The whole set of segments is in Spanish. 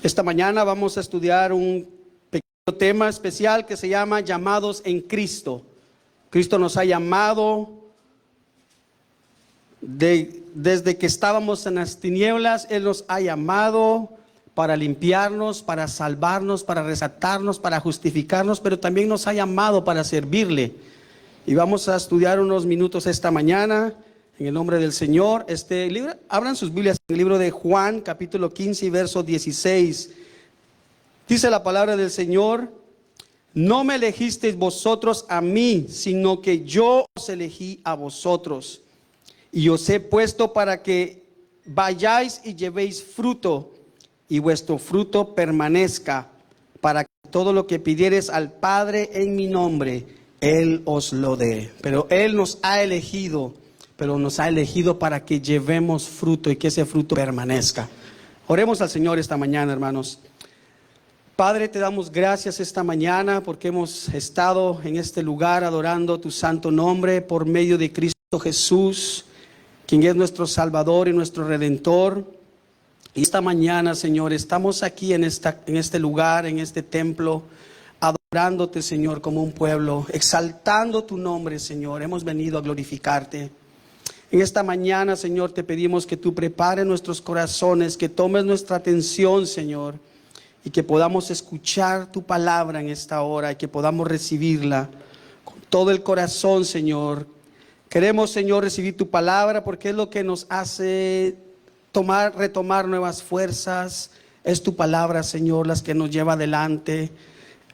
Esta mañana vamos a estudiar un pequeño tema especial que se llama llamados en Cristo. Cristo nos ha llamado desde que estábamos en las tinieblas. Él nos ha llamado para limpiarnos, para salvarnos, para rescatarnos, para justificarnos, pero también nos ha llamado para servirle. Y vamos a estudiar unos minutos esta mañana en el nombre del Señor. Abran sus Biblias en el libro de Juan, capítulo 15, verso 16. Dice la palabra del Señor: no me elegisteis vosotros a mí, sino que yo os elegí a vosotros. Y os he puesto para que vayáis y llevéis fruto, y vuestro fruto permanezca, para que todo lo que pidiereis al Padre en mi nombre, Él os lo dé. Pero Él nos ha elegido, para que llevemos fruto y que ese fruto permanezca. Oremos al Señor esta mañana, hermanos. Padre, te damos gracias esta mañana porque hemos estado en este lugar adorando tu santo nombre por medio de Cristo Jesús, quien es nuestro Salvador y nuestro Redentor. Y esta mañana, Señor, estamos aquí en este lugar, en este templo, adorándote, Señor, como un pueblo, exaltando tu nombre, Señor. Hemos venido a glorificarte. En esta mañana, Señor, te pedimos que tú prepares nuestros corazones, que tomes nuestra atención, Señor, y que podamos escuchar tu palabra en esta hora y que podamos recibirla con todo el corazón, Señor. Queremos, Señor, recibir tu palabra porque es lo que nos hace retomar nuevas fuerzas. Es tu palabra, Señor, las que nos lleva adelante.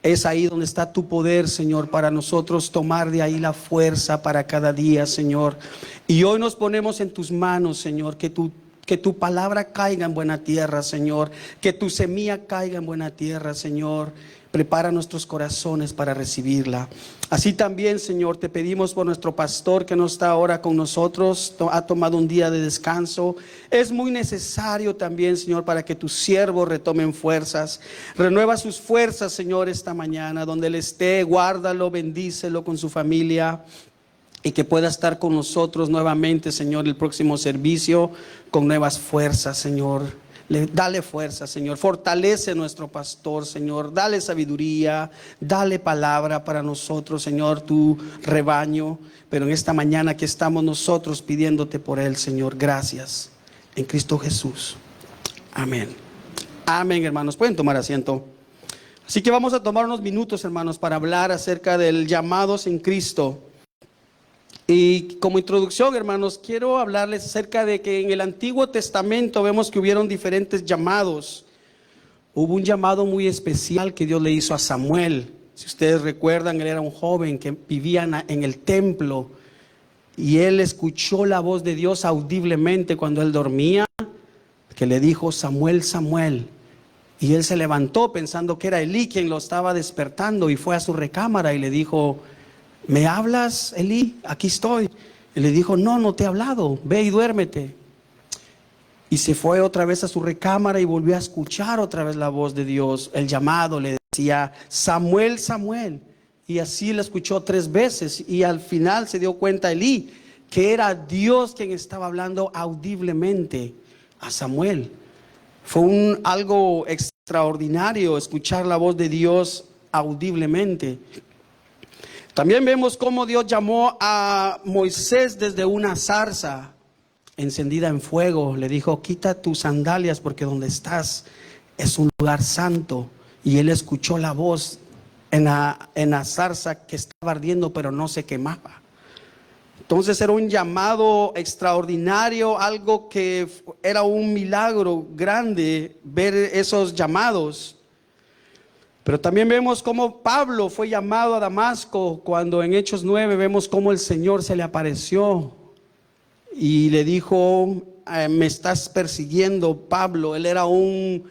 Es ahí donde está tu poder, Señor, para nosotros tomar de ahí la fuerza para cada día, Señor. Y hoy nos ponemos en tus manos, Señor, que tu palabra caiga en buena tierra, Señor. Que tu semilla caiga en buena tierra, Señor. Prepara nuestros corazones para recibirla. Así también, Señor, te pedimos por nuestro pastor que no está ahora con nosotros, ha tomado un día de descanso. Es muy necesario también, Señor, para que tus siervos retomen fuerzas. Renueva sus fuerzas, Señor, esta mañana. Donde él esté, guárdalo, bendícelo con su familia. Y que pueda estar con nosotros nuevamente, Señor, el próximo servicio con nuevas fuerzas, Señor. Dale fuerza, Señor. Fortalece a nuestro pastor, Señor. Dale sabiduría, dale palabra para nosotros, Señor, tu rebaño. Pero en esta mañana que estamos nosotros pidiéndote por él, Señor, gracias. En Cristo Jesús. Amén. Amén, hermanos. Pueden tomar asiento. Así que vamos a tomar unos minutos, hermanos, para hablar acerca del llamados en Cristo. Y como introducción, hermanos, quiero hablarles acerca de que en el Antiguo Testamento vemos que hubieron diferentes llamados. Hubo un llamado muy especial que Dios le hizo a Samuel. Si ustedes recuerdan, él era un joven que vivía en el templo y él escuchó la voz de Dios audiblemente cuando él dormía, que le dijo: Samuel, Samuel. Y él se levantó pensando que era Elí quien lo estaba despertando y fue a su recámara y le dijo: ¿me hablas, Elí? Aquí estoy. Y le dijo: no te he hablado, ve y duérmete. Y se fue otra vez a su recámara y volvió a escuchar otra vez la voz de Dios. El llamado le decía: Samuel, Samuel. Y así le escuchó 3 veces y al final se dio cuenta Elí que era Dios quien estaba hablando audiblemente a Samuel. Fue algo extraordinario escuchar la voz de Dios audiblemente. También vemos cómo Dios llamó a Moisés desde una zarza encendida en fuego. Le dijo: quita tus sandalias porque donde estás es un lugar santo. Y él escuchó la voz en la zarza que estaba ardiendo pero no se quemaba. Entonces era un llamado extraordinario, algo que era un milagro grande ver esos llamados. Pero también vemos cómo Pablo fue llamado a Damasco, cuando en Hechos 9 vemos cómo el Señor se le apareció y le dijo: me estás persiguiendo, Pablo. Él era un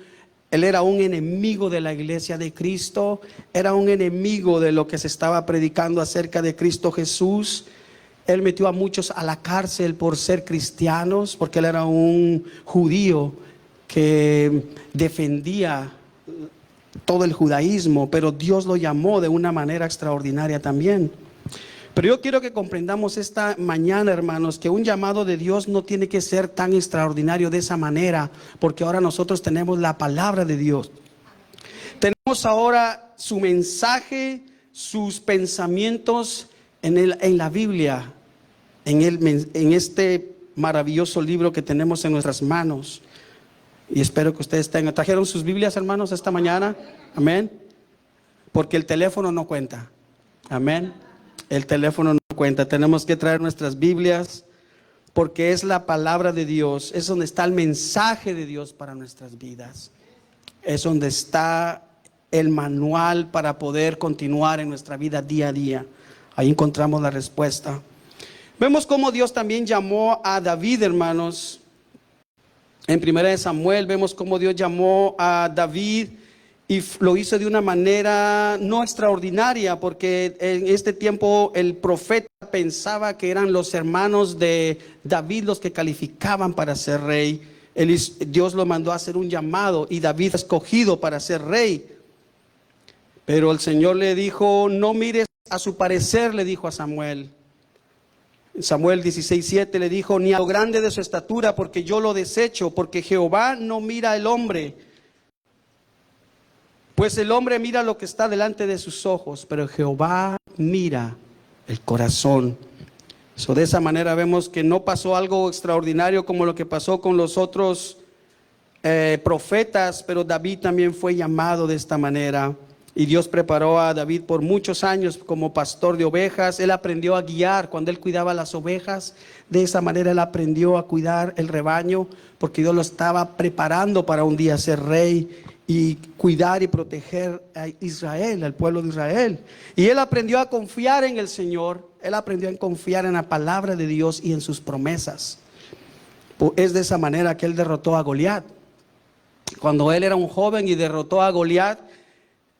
enemigo de la iglesia de Cristo, era un enemigo de lo que se estaba predicando acerca de Cristo Jesús. Él metió a muchos a la cárcel por ser cristianos, porque él era un judío que defendía todo el judaísmo, pero Dios lo llamó de una manera extraordinaria también. Pero yo quiero que comprendamos esta mañana, hermanos, que un llamado de Dios no tiene que ser tan extraordinario de esa manera, porque ahora nosotros tenemos la palabra de Dios. Tenemos ahora su mensaje, sus pensamientos en la Biblia, en este maravilloso libro que tenemos en nuestras manos. Y espero que ustedes trajeron sus Biblias, hermanos, esta mañana. Amén. Porque el teléfono no cuenta. Amén. El teléfono no cuenta. Tenemos que traer nuestras Biblias porque es la palabra de Dios. Es donde está el mensaje de Dios para nuestras vidas. Es donde está el manual para poder continuar en nuestra vida día a día. Ahí encontramos la respuesta. Vemos cómo Dios también llamó a David, hermanos. En 1 Samuel vemos cómo Dios llamó a David y lo hizo de una manera no extraordinaria, porque en este tiempo el profeta pensaba que eran los hermanos de David los que calificaban para ser rey. Dios lo mandó a hacer un llamado y David fue escogido para ser rey. Pero el Señor le dijo, no mires a su parecer, le dijo a Samuel. Samuel 16:7 le dijo, ni a lo grande de su estatura, porque yo lo desecho, porque Jehová no mira al hombre, pues el hombre mira lo que está delante de sus ojos, pero Jehová mira el corazón. De esa manera vemos que no pasó algo extraordinario como lo que pasó con los otros profetas, pero David también fue llamado de esta manera. Y Dios preparó a David por muchos años como pastor de ovejas. Él aprendió a guiar cuando él cuidaba las ovejas. De esa manera él aprendió a cuidar el rebaño, porque Dios lo estaba preparando para un día ser rey y cuidar y proteger a Israel, al pueblo de Israel. Y él aprendió a confiar en el Señor. Él aprendió a confiar en la palabra de Dios y en sus promesas. Es de esa manera que él derrotó a Goliat. Cuando él era un joven y derrotó a Goliat,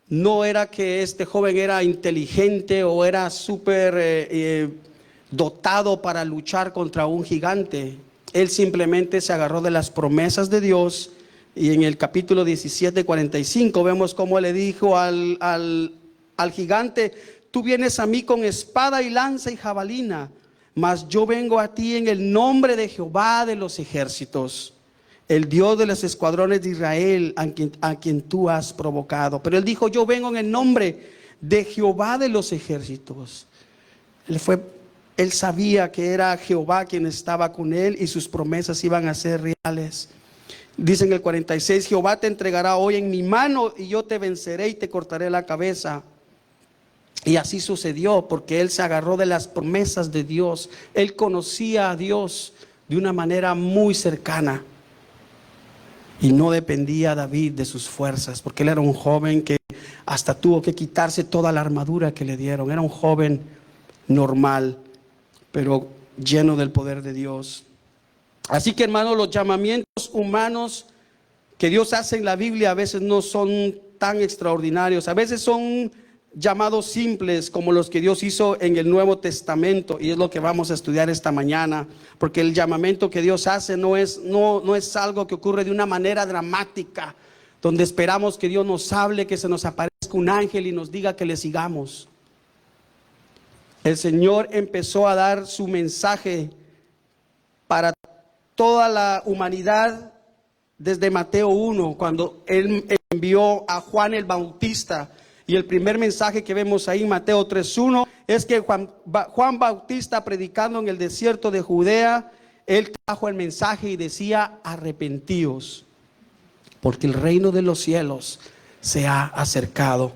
no era que este joven era inteligente o era súper dotado para luchar contra un gigante. Él simplemente se agarró de las promesas de Dios. Y en el capítulo 17:45 vemos cómo le dijo al gigante, tú vienes a mí con espada y lanza y jabalina, mas yo vengo a ti en el nombre de Jehová de los ejércitos, el Dios de los escuadrones de Israel, a quien tú has provocado. Pero él dijo, yo vengo en el nombre de Jehová de los ejércitos. Él sabía que era Jehová quien estaba con él y sus promesas iban a ser reales. Dice en el 46, Jehová te entregará hoy en mi mano y yo te venceré y te cortaré la cabeza. Y así sucedió, porque él se agarró de las promesas de Dios. Él conocía a Dios de una manera muy cercana. Y no dependía David de sus fuerzas, porque él era un joven que hasta tuvo que quitarse toda la armadura que le dieron. Era un joven normal, pero lleno del poder de Dios. Así que, hermanos, los llamamientos humanos que Dios hace en la Biblia a veces no son tan extraordinarios. A veces son llamados simples como los que Dios hizo en el Nuevo Testamento, y es lo que vamos a estudiar esta mañana, porque el llamamiento que Dios hace no es algo que ocurre de una manera dramática, donde esperamos que Dios nos hable, que se nos aparezca un ángel y nos diga que le sigamos. El Señor empezó a dar su mensaje para toda la humanidad desde Mateo 1, cuando Él envió a Juan el Bautista. Y el primer mensaje que vemos ahí en Mateo 3:1 es que Juan Bautista, predicando en el desierto de Judea, él trajo el mensaje y decía, arrepentíos, porque el reino de los cielos se ha acercado.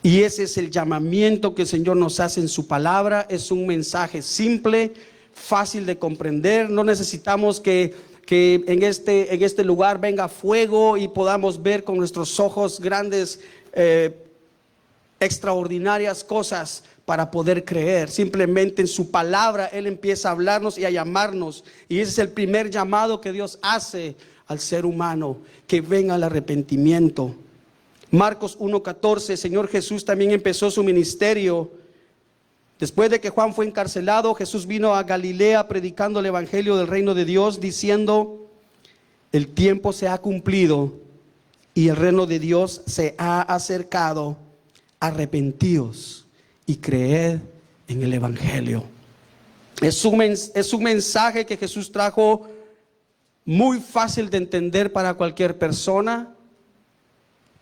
Y ese es el llamamiento que el Señor nos hace en su palabra. Es un mensaje simple, fácil de comprender. No necesitamos que en este lugar venga fuego y podamos ver con nuestros ojos grandes extraordinarias cosas para poder creer. Simplemente en su palabra Él empieza a hablarnos y a llamarnos, y ese es el primer llamado que Dios hace al ser humano, que venga al arrepentimiento. Marcos 1:14, Señor Jesús también empezó su ministerio. Después de que Juan fue encarcelado, Jesús vino a Galilea predicando el evangelio del reino de Dios, diciendo, el tiempo se ha cumplido y el reino de Dios se ha acercado. Arrepentíos y creed en el Evangelio. Es un mensaje que Jesús trajo muy fácil de entender para cualquier persona,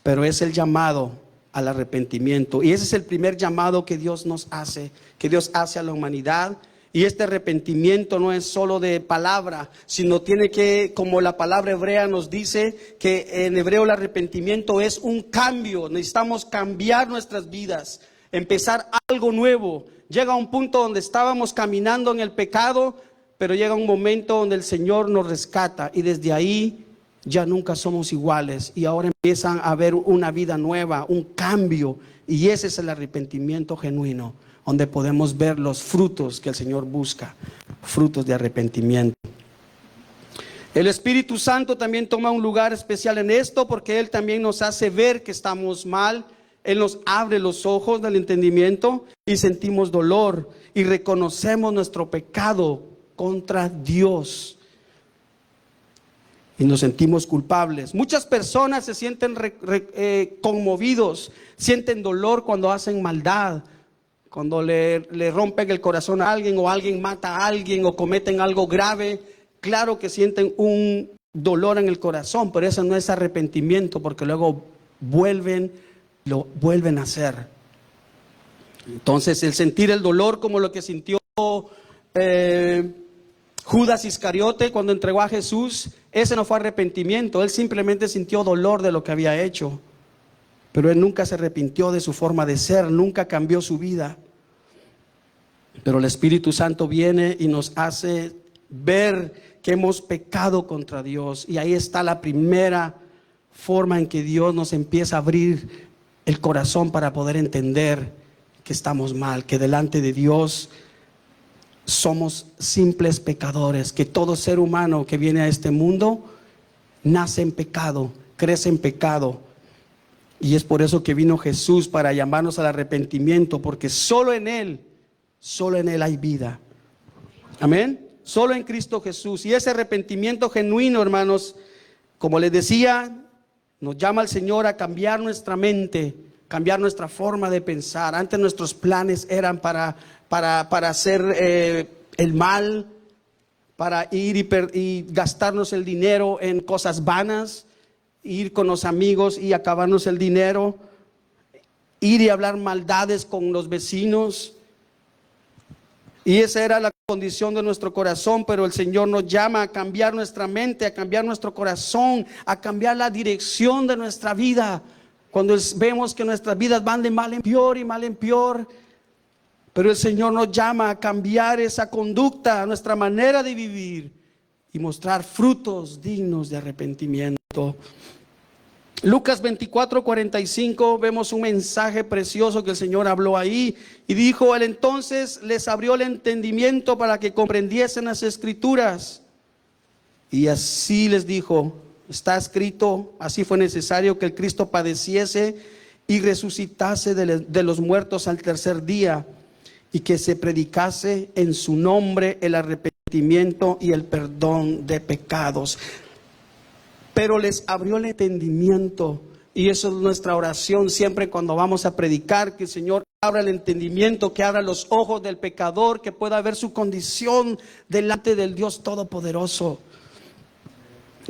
pero es el llamado al arrepentimiento. Y ese es el primer llamado que Dios nos hace, que Dios hace a la humanidad. Y este arrepentimiento no es solo de palabra, sino tiene que, como la palabra hebrea nos dice, que en hebreo el arrepentimiento es un cambio. Necesitamos cambiar nuestras vidas, empezar algo nuevo. Llega un punto donde estábamos caminando en el pecado, pero llega un momento donde el Señor nos rescata y desde ahí ya nunca somos iguales. Y ahora empiezan a haber una vida nueva, un cambio. Y ese es el arrepentimiento genuino, donde podemos ver los frutos que el Señor busca, frutos de arrepentimiento. El Espíritu Santo también toma un lugar especial en esto, porque Él también nos hace ver que estamos mal. Él nos abre los ojos del entendimiento y sentimos dolor y reconocemos nuestro pecado contra Dios y nos sentimos culpables. Muchas personas se sienten conmovidos, sienten dolor cuando hacen maldad, cuando le rompen el corazón a alguien, o alguien mata a alguien, o cometen algo grave. Claro que sienten un dolor en el corazón, pero eso no es arrepentimiento, porque luego lo vuelven a hacer. Entonces, el sentir el dolor como lo que sintió Judas Iscariote cuando entregó a Jesús, ese no fue arrepentimiento. Él simplemente sintió dolor de lo que había hecho, pero él nunca se arrepintió de su forma de ser, nunca cambió su vida. Pero el Espíritu Santo viene y nos hace ver que hemos pecado contra Dios, y ahí está la primera forma en que Dios nos empieza a abrir el corazón para poder entender que estamos mal, que delante de Dios somos simples pecadores, que todo ser humano que viene a este mundo nace en pecado, crece en pecado. Y es por eso que vino Jesús, para llamarnos al arrepentimiento, porque solo en Él hay vida. Amén. Solo en Cristo Jesús. Y ese arrepentimiento genuino, hermanos, como les decía, nos llama al Señor a cambiar nuestra mente, cambiar nuestra forma de pensar. Antes nuestros planes eran para hacer el mal, para ir y gastarnos el dinero en cosas vanas, ir con los amigos y acabarnos el dinero, ir y hablar maldades con los vecinos. Y esa era la condición de nuestro corazón, pero el Señor nos llama a cambiar nuestra mente, a cambiar nuestro corazón, a cambiar la dirección de nuestra vida. Cuando vemos que nuestras vidas van de mal en peor y mal en peor, pero el Señor nos llama a cambiar esa conducta, nuestra manera de vivir, y mostrar frutos dignos de arrepentimiento. Lucas 24:45, vemos un mensaje precioso que el Señor habló ahí, y dijo: Él entonces les abrió el entendimiento para que comprendiesen las Escrituras, y así les dijo: está escrito, así fue necesario que el Cristo padeciese y resucitase de los muertos al tercer día, y que se predicase en su nombre el arrepentimiento y el perdón de pecados. Pero les abrió el entendimiento, y eso es nuestra oración siempre cuando vamos a predicar, que el Señor abra el entendimiento, que abra los ojos del pecador, que pueda ver su condición delante del Dios Todopoderoso,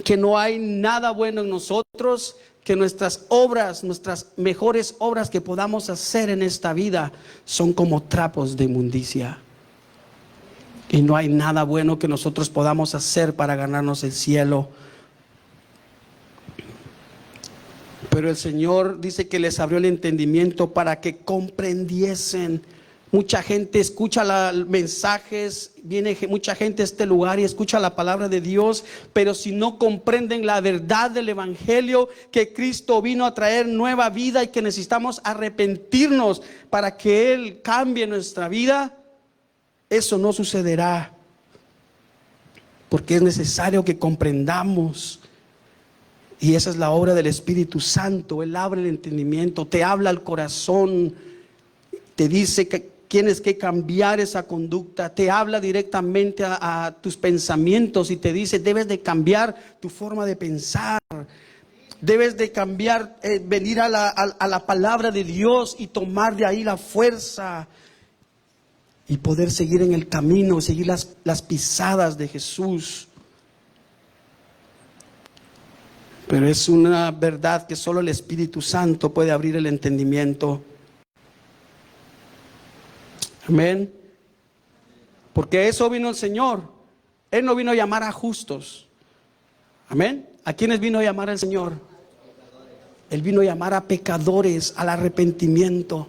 que no hay nada bueno en nosotros, que nuestras obras, nuestras mejores obras que podamos hacer en esta vida son como trapos de inmundicia, y no hay nada bueno que nosotros podamos hacer para ganarnos el cielo. Pero el Señor dice que les abrió el entendimiento para que comprendiesen. Mucha gente escucha mensajes, viene mucha gente a este lugar y escucha la palabra de Dios, pero si no comprenden la verdad del Evangelio, que Cristo vino a traer nueva vida y que necesitamos arrepentirnos para que Él cambie nuestra vida, eso no sucederá, porque es necesario que comprendamos. Y esa es la obra del Espíritu Santo. Él abre el entendimiento, te habla al corazón, te dice que tienes que cambiar esa conducta, te habla directamente a tus pensamientos y te dice: debes de cambiar tu forma de pensar, debes de cambiar, venir a la palabra de Dios y tomar de ahí la fuerza y poder seguir en el camino, seguir las pisadas de Jesús. Pero es una verdad que solo el Espíritu Santo puede abrir el entendimiento. Amén. Porque eso vino el Señor. Él no vino a llamar a justos. Amén. ¿A quiénes vino a llamar el Señor? Él vino a llamar a pecadores al arrepentimiento.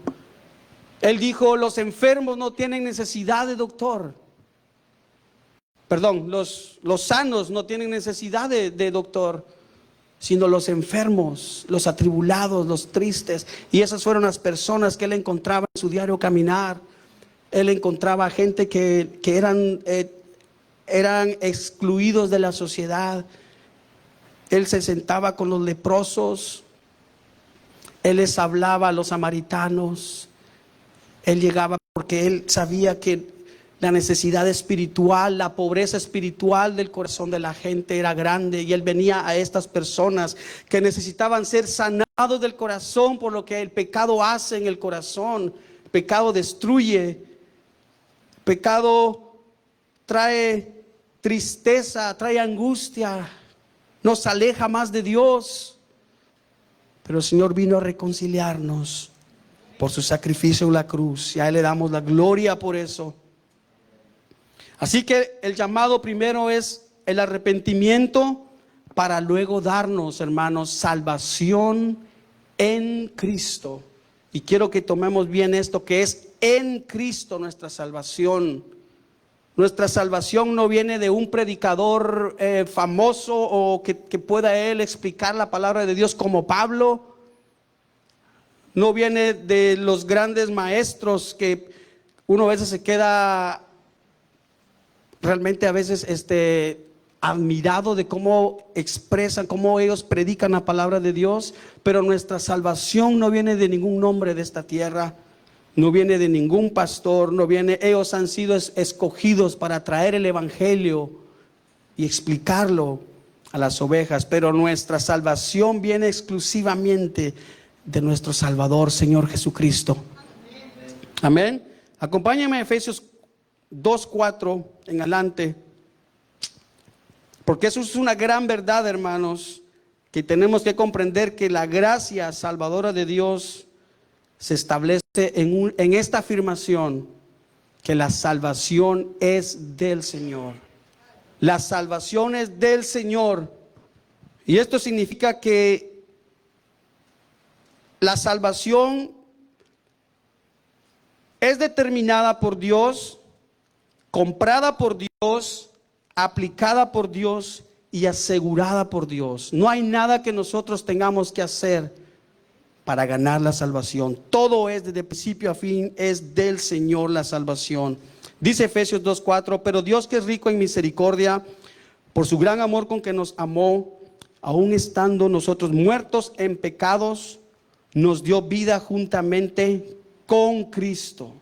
Él dijo, los enfermos no tienen necesidad de doctor. Perdón, los sanos no tienen necesidad de doctor, sino los enfermos, los atribulados, los tristes. Y esas fueron las personas que él encontraba en su diario caminar. Él encontraba gente que eran excluidos de la sociedad. Él se sentaba con los leprosos. Él les hablaba a los samaritanos. Él llegaba porque él sabía que la necesidad espiritual, la pobreza espiritual del corazón de la gente era grande. Y él venía a estas personas que necesitaban ser sanados del corazón por lo que el pecado hace en el corazón. El pecado destruye. El pecado trae tristeza, trae angustia. Nos aleja más de Dios. Pero el Señor vino a reconciliarnos por su sacrificio en la cruz, y a Él le damos la gloria por eso. Así que el llamado primero es el arrepentimiento, para luego darnos, hermanos, salvación en Cristo. Y quiero que tomemos bien esto, que es en Cristo nuestra salvación. Nuestra salvación no viene de un predicador famoso o que pueda él explicar la palabra de Dios como Pablo. No viene de los grandes maestros que uno a veces se queda realmente a veces admirado de cómo expresan, cómo ellos predican la palabra de Dios. Pero nuestra salvación no viene de ningún nombre de esta tierra. No viene de ningún pastor, no viene, ellos han sido escogidos para traer el evangelio y explicarlo a las ovejas, pero nuestra salvación viene exclusivamente de nuestro Salvador, Señor Jesucristo. Amén. Acompáñenme a Efesios 2:4 en adelante, porque eso es una gran verdad, hermanos, que tenemos que comprender, que la gracia salvadora de Dios se establece en esta afirmación, que la salvación es del Señor. La salvación es del Señor. Y esto significa que la salvación es determinada por Dios, comprada por Dios, aplicada por Dios y asegurada por Dios. No hay nada que nosotros tengamos que hacer para ganar la salvación. Todo es desde principio a fin, es del Señor la salvación. Dice Efesios 2:4, pero Dios, que es rico en misericordia, por su gran amor con que nos amó, aun estando nosotros muertos en pecados, nos dio vida juntamente con Cristo.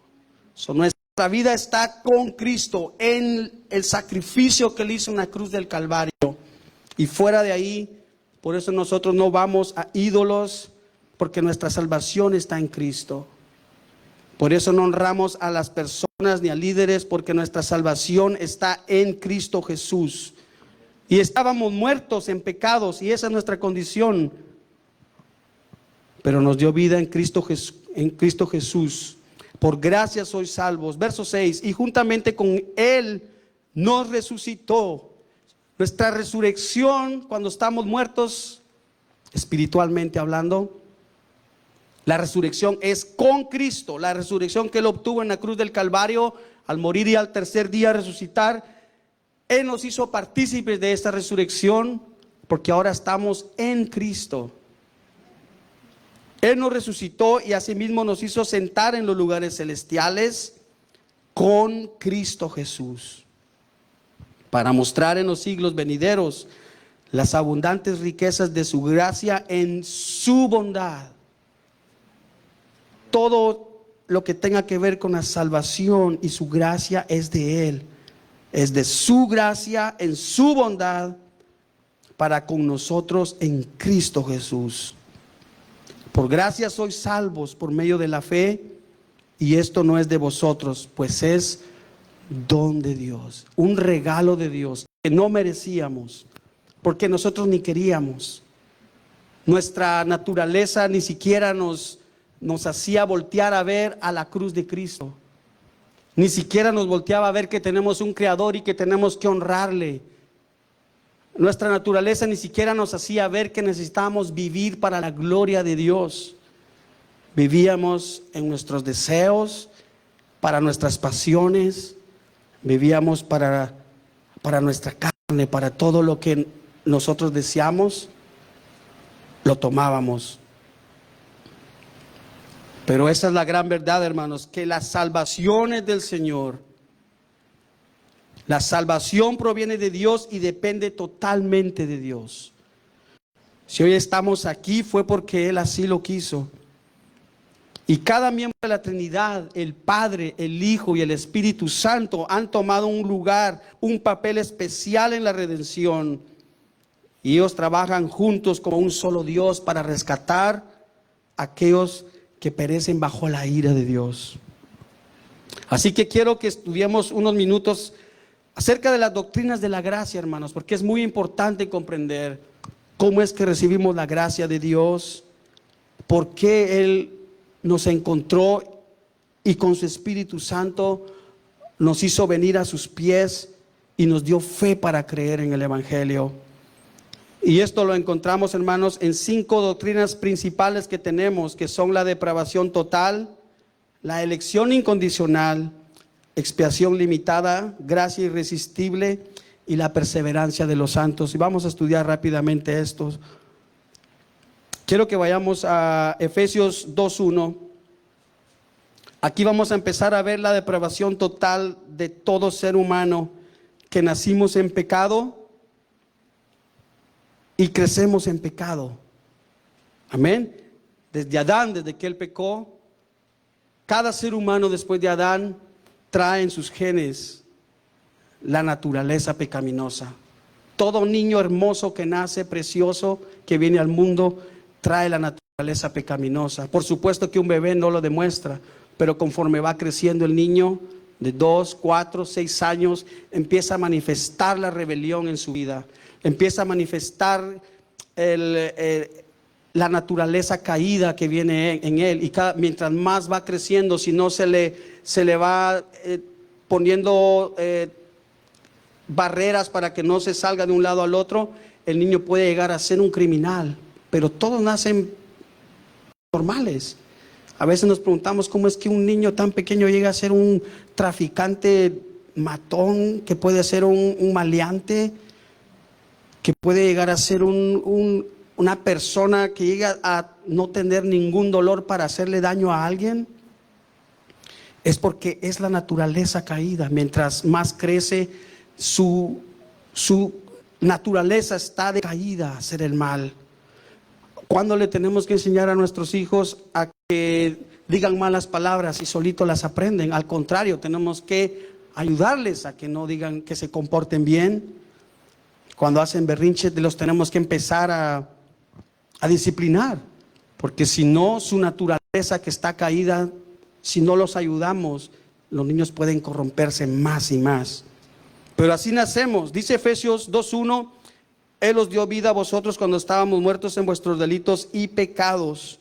Nuestra vida está con Cristo en el sacrificio que Él hizo en la cruz del Calvario. Y fuera de ahí, por eso nosotros no vamos a ídolos, porque nuestra salvación está en Cristo. Por eso no honramos a las personas ni a líderes, porque nuestra salvación está en Cristo Jesús. Y estábamos muertos en pecados, y esa es nuestra condición. Pero nos dio vida en Cristo Jesús. Por gracia sois salvos. Verso 6, y juntamente con Él nos resucitó. Nuestra resurrección, cuando estamos muertos, espiritualmente hablando, la resurrección es con Cristo. La resurrección que Él obtuvo en la cruz del Calvario, al morir y al tercer día resucitar, Él nos hizo partícipes de esta resurrección, porque ahora estamos en Cristo. Él nos resucitó y asimismo nos hizo sentar en los lugares celestiales con Cristo Jesús, para mostrar en los siglos venideros las abundantes riquezas de su gracia en su bondad. Todo lo que tenga que ver con la salvación y su gracia es de Él. Es de su gracia en su bondad para con nosotros en Cristo Jesús. Por gracia sois salvos por medio de la fe. y esto no es de vosotros, pues es don de Dios, un regalo de Dios que no merecíamos, porque nosotros ni queríamos. Nuestra naturaleza ni siquiera nos hacía voltear a ver a la cruz de Cristo. Ni siquiera nos volteaba a ver que tenemos un Creador y que tenemos que honrarle. Nuestra naturaleza ni siquiera nos hacía ver que necesitábamos vivir para la gloria de Dios. Vivíamos en nuestros deseos, para nuestras pasiones, vivíamos para nuestra carne, para todo lo que nosotros deseamos, lo tomábamos. Pero esa es la gran verdad, hermanos, que la salvación es del Señor. La salvación proviene de Dios y depende totalmente de Dios. Si hoy estamos aquí fue porque Él así lo quiso. Y cada miembro de la Trinidad, el Padre, el Hijo y el Espíritu Santo han tomado un lugar, un papel especial en la redención. Y ellos trabajan juntos como un solo Dios para rescatar a aquellos que perecen bajo la ira de Dios. Así que quiero que estudiemos unos minutos acerca de las doctrinas de la gracia, hermanos, porque es muy importante comprender cómo es que recibimos la gracia de Dios, por qué Él nos encontró y con su Espíritu Santo nos hizo venir a sus pies y nos dio fe para creer en el Evangelio. Y esto lo encontramos, hermanos, en 5 doctrinas principales que tenemos, que son la depravación total, la elección incondicional, expiación limitada, gracia irresistible y la perseverancia de los santos. Y vamos a estudiar rápidamente estos. Quiero que vayamos a Efesios 2:1. Aquí vamos a empezar a ver la depravación total de todo ser humano, que nacimos en pecado y crecemos en pecado. Amén. Desde Adán, desde que él pecó, cada ser humano después de Adán trae en sus genes la naturaleza pecaminosa. Todo niño hermoso que nace, precioso, que viene al mundo, trae la naturaleza pecaminosa. Por supuesto que un bebé no lo demuestra, pero conforme va creciendo el niño, de 2, 4, 6 años, empieza a manifestar la rebelión en su vida. Empieza a manifestar la naturaleza caída que viene en él. Y mientras más va creciendo, si no se le va poniendo barreras para que no se salga de un lado al otro, el niño puede llegar a ser un criminal. Pero todos nacen normales. A veces nos preguntamos cómo es que un niño tan pequeño llega a ser un traficante matón, que puede ser un maleante, que puede llegar a ser una persona que llega a no tener ningún dolor para hacerle daño a alguien. Es porque es la naturaleza caída. Mientras más crece, su naturaleza está decaída a hacer el mal. ¿Cuándo le tenemos que enseñar a nuestros hijos a que digan malas palabras y solito las aprenden? Al contrario, tenemos que ayudarles a que no digan, que se comporten bien. Cuando hacen berrinches, los tenemos que empezar a disciplinar, porque si no, su naturaleza que está caída, si no los ayudamos, los niños pueden corromperse más y más. Pero así nacemos. Dice Efesios 2:1, Él os dio vida a vosotros cuando estábamos muertos en vuestros delitos y pecados.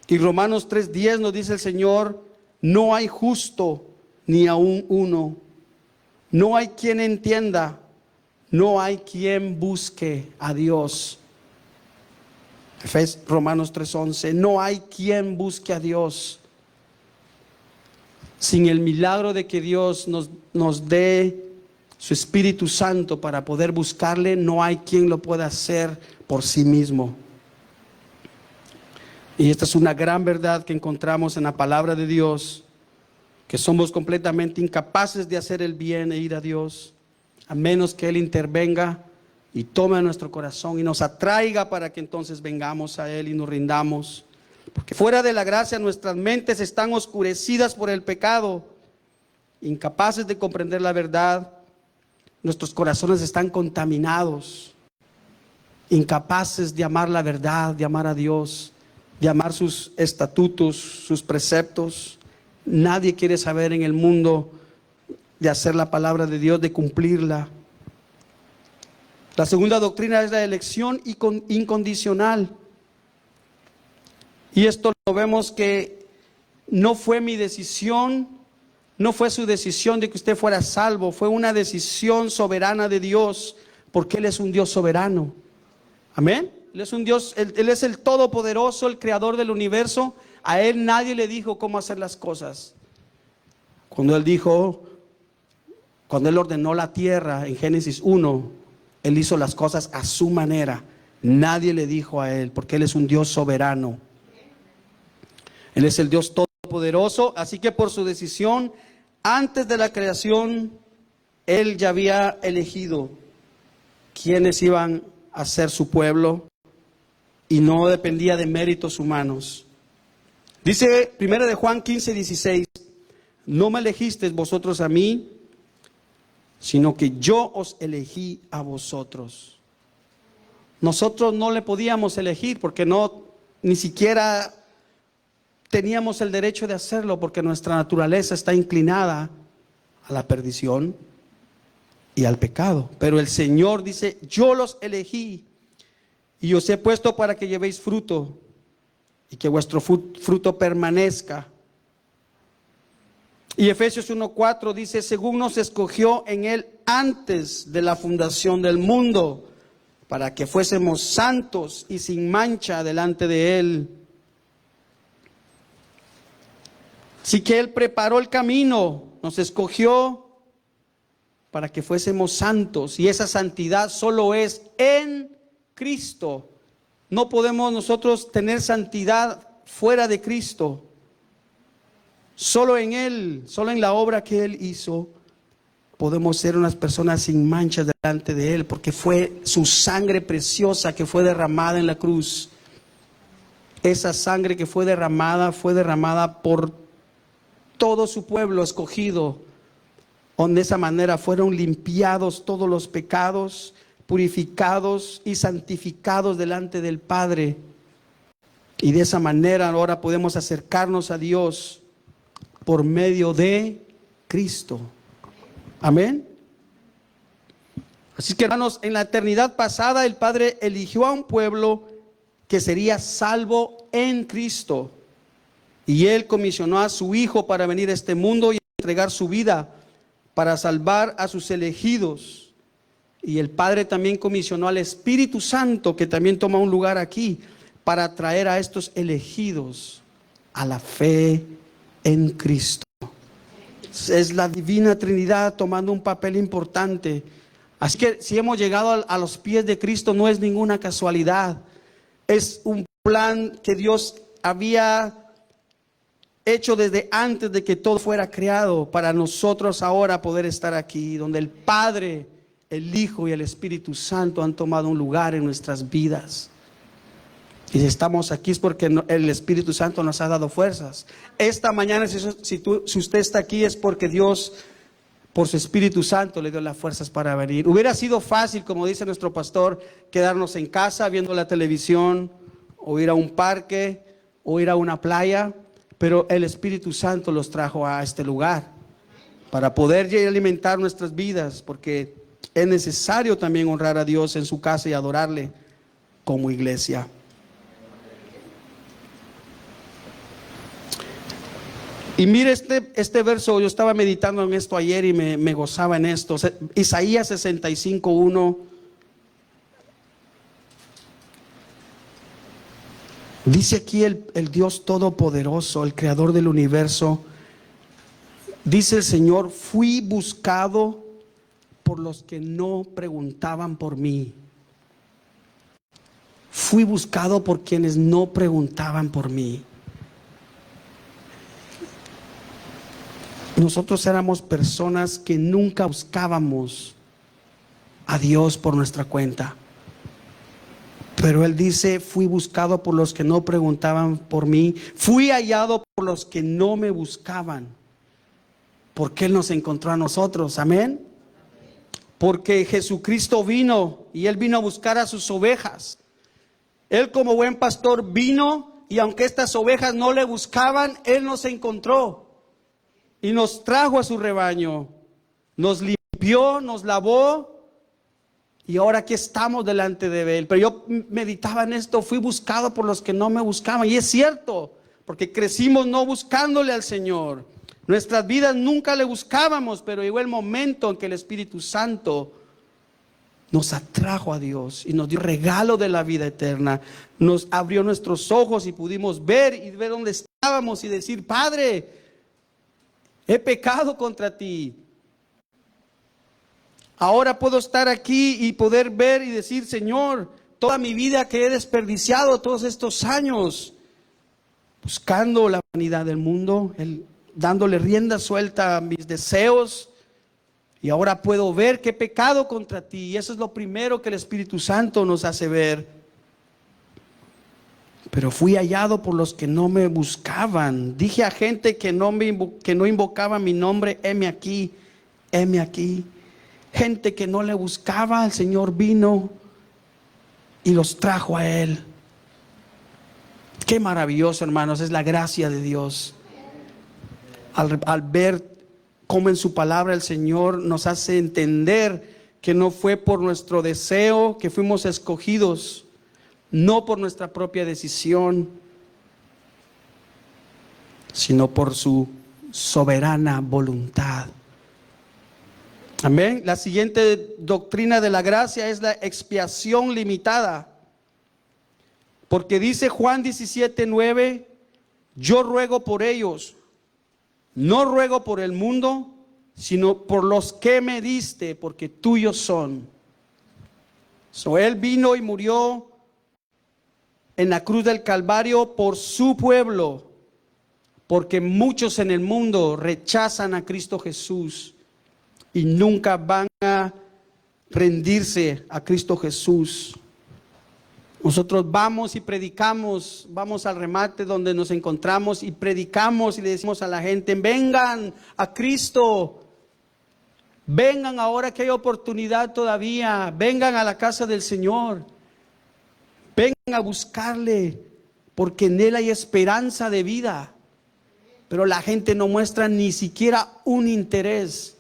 Y Romanos 3:10 nos dice el Señor, no hay justo ni aún uno. No hay quien entienda, no hay quien busque a Dios. Romanos 3:11, no hay quien busque a Dios. Sin el milagro de que Dios nos dé su Espíritu Santo para poder buscarle, no hay quien lo pueda hacer por sí mismo. Y esta es una gran verdad que encontramos en la palabra de Dios, que somos completamente incapaces de hacer el bien e ir a Dios, a menos que Él intervenga y tome nuestro corazón y nos atraiga para que entonces vengamos a Él y nos rindamos. Porque fuera de la gracia nuestras mentes están oscurecidas por el pecado, incapaces de comprender la verdad. Nuestros corazones están contaminados, incapaces de amar la verdad, de amar a Dios. de amar sus estatutos, sus preceptos. Nadie quiere saber en el mundo de hacer la palabra de Dios, de cumplirla. La segunda doctrina es la elección incondicional. Y esto lo vemos que no fue mi decisión, no fue su decisión de que usted fuera salvo, fue una decisión soberana de Dios, porque Él es un Dios soberano. Amén. Él es un Dios, Él es el Todopoderoso, el Creador del universo. A Él nadie le dijo cómo hacer las cosas. Cuando Él ordenó la tierra en Génesis 1, Él hizo las cosas a su manera. Nadie le dijo a Él, porque Él es un Dios soberano. Él es el Dios todopoderoso, así que por su decisión, antes de la creación, Él ya había elegido quiénes iban a ser su pueblo y no dependía de méritos humanos. Dice 1 de Juan 15:16, no me elegisteis vosotros a mí, sino que yo os elegí a vosotros. Nosotros no le podíamos elegir porque ni siquiera teníamos el derecho de hacerlo, porque nuestra naturaleza está inclinada a la perdición y al pecado. Pero el Señor dice, yo los elegí y os he puesto para que llevéis fruto y que vuestro fruto permanezca. Y Efesios 1:4 dice, según nos escogió en Él antes de la fundación del mundo, para que fuésemos santos y sin mancha delante de Él. Así que Él preparó el camino, nos escogió para que fuésemos santos, y esa santidad solo es en Cristo. No podemos nosotros tener santidad fuera de Cristo. Solo en Él, solo en la obra que Él hizo, podemos ser unas personas sin manchas delante de Él, porque fue su sangre preciosa que fue derramada en la cruz. Esa sangre que fue derramada por todo su pueblo escogido, donde de esa manera fueron limpiados todos los pecados, purificados y santificados delante del Padre. Y de esa manera ahora podemos acercarnos a Dios por medio de Cristo. Amén. Así que, hermanos, en la eternidad pasada el Padre eligió a un pueblo que sería salvo en Cristo. Y Él comisionó a su Hijo para venir a este mundo y entregar su vida para salvar a sus elegidos. Y el Padre también comisionó al Espíritu Santo, que también toma un lugar aquí, para traer a estos elegidos a la fe en Cristo. Es la divina Trinidad tomando un papel importante. Así que si hemos llegado a los pies de Cristo, no es ninguna casualidad. Es un plan que Dios había hecho desde antes de que todo fuera creado, para nosotros ahora poder estar aquí, donde el Padre, el Hijo y el Espíritu Santo han tomado un lugar en nuestras vidas. Y si estamos aquí es porque el Espíritu Santo nos ha dado fuerzas. Esta mañana, si usted está aquí, es porque Dios, por su Espíritu Santo, le dio las fuerzas para venir. Hubiera sido fácil, como dice nuestro pastor, quedarnos en casa viendo la televisión, o ir a un parque, o ir a una playa. Pero el Espíritu Santo los trajo a este lugar para poder alimentar nuestras vidas, porque es necesario también honrar a Dios en su casa y adorarle como iglesia. Y mire este verso, yo estaba meditando en esto ayer y me gozaba en esto. Isaías 65:1. Dice aquí el Dios Todopoderoso, el Creador del universo. Dice el Señor, fui buscado por los que no preguntaban por mí. Fui buscado por quienes no preguntaban por mí. Nosotros éramos personas que nunca buscábamos a Dios por nuestra cuenta. Pero Él dice, fui buscado por los que no preguntaban por mí. Fui hallado por los que no me buscaban. Porque Él nos encontró a nosotros. Amén. Porque Jesucristo vino y Él vino a buscar a sus ovejas. Él como buen pastor vino Y aunque estas ovejas no le buscaban, Él nos encontró y nos trajo a su rebaño. Nos limpió, nos lavó y ahora aquí estamos delante de Él. Pero yo meditaba en esto, fui buscado por los que no me buscaban. Y es cierto, porque crecimos no buscándole al Señor. Nuestras vidas nunca le buscábamos, pero llegó el momento en que el Espíritu Santo nos atrajo a Dios y nos dio regalo de la vida eterna. Nos abrió nuestros ojos y pudimos ver y ver dónde estábamos y decir: Padre, he pecado contra ti. Ahora puedo estar aquí y poder ver y decir: Señor, toda mi vida que he desperdiciado todos estos años buscando la vanidad del mundo, dándole rienda suelta a mis deseos, y ahora puedo ver que he pecado contra ti. Y eso es lo primero que el Espíritu Santo nos hace ver. Pero fui hallado por los que no me buscaban. Dije a gente que no invocaba mi nombre: heme aquí, heme aquí. Gente que no le buscaba, el Señor vino y los trajo a Él. Qué maravilloso, hermanos, es la gracia de Dios. Al ver cómo en su palabra el Señor nos hace entender que no fue por nuestro deseo que fuimos escogidos, no por nuestra propia decisión, sino por su soberana voluntad. Amén. La siguiente doctrina de la gracia es la expiación limitada. Porque dice Juan 17:9: yo ruego por ellos, no ruego por el mundo, sino por los que me diste, porque tuyos son. Él vino y murió en la cruz del Calvario por su pueblo, porque muchos en el mundo rechazan a Cristo Jesús y nunca van a rendirse a Cristo Jesús. Nosotros vamos y predicamos, vamos al remate donde nos encontramos y predicamos y le decimos a la gente: vengan a Cristo, vengan ahora que hay oportunidad todavía, vengan a la casa del Señor, vengan a buscarle, porque en Él hay esperanza de vida. Pero la gente no muestra ni siquiera un interés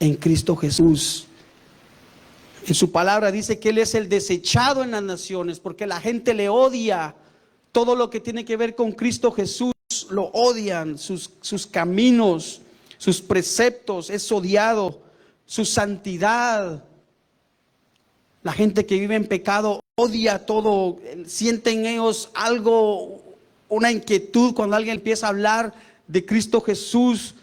en Cristo Jesús. En su palabra dice que Él es el desechado en las naciones, porque la gente le odia. Todo lo que tiene que ver con Cristo Jesús lo odian, sus caminos, sus preceptos, es odiado, su santidad. La gente que vive en pecado odia todo, sienten ellos algo, una inquietud cuando alguien empieza a hablar de Cristo Jesús,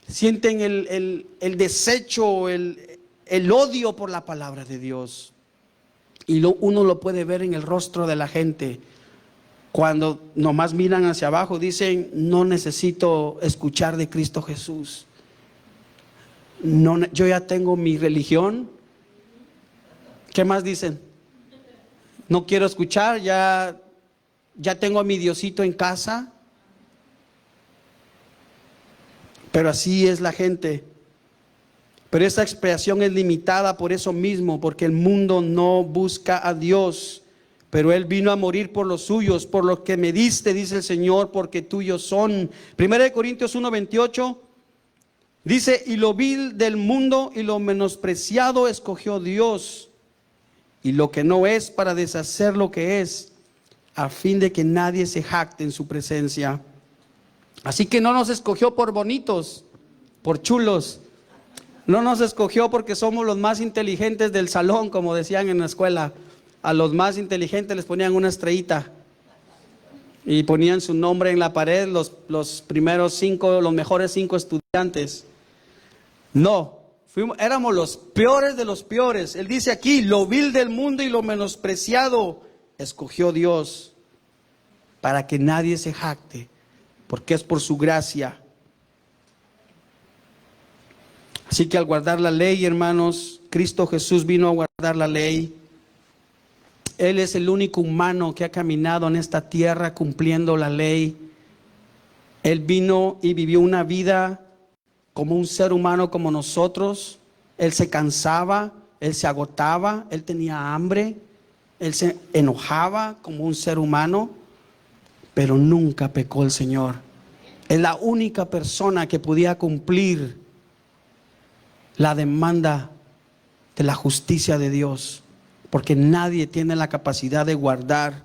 sienten el desecho, el odio por la palabra de Dios. Y uno lo puede ver en el rostro de la gente. Cuando nomás miran hacia abajo, dicen: no necesito escuchar de Cristo Jesús. No, yo ya tengo mi religión. ¿Qué más dicen? No quiero escuchar, ya tengo a mi Diosito en casa. Pero así es la gente. Pero esa expiación es limitada por eso mismo, porque el mundo no busca a Dios. Pero Él vino a morir por los suyos, por los que me diste, dice el Señor, porque tuyos son. 1 Corintios 1:28 dice: y lo vil del mundo y lo menospreciado escogió Dios, y lo que no es, para deshacer lo que es, a fin de que nadie se jacte en su presencia. Así que no nos escogió por bonitos, por chulos. No nos escogió porque somos los más inteligentes del salón, como decían en la escuela. A los más inteligentes les ponían una estrellita y ponían su nombre en la pared, los primeros 5, los mejores 5 estudiantes. No, éramos los peores de los peores. Él dice aquí: lo vil del mundo y lo menospreciado escogió Dios, para que nadie se jacte, porque es por su gracia. Así que al guardar la ley, hermanos, Cristo Jesús vino a guardar la ley. Él es el único humano que ha caminado en esta tierra cumpliendo la ley. Él vino y vivió una vida como un ser humano como nosotros. Él se cansaba, Él se agotaba, Él tenía hambre, Él se enojaba como un ser humano. pero nunca pecó el Señor. Es la única persona que podía cumplir la demanda de la justicia de Dios, porque nadie tiene la capacidad de guardar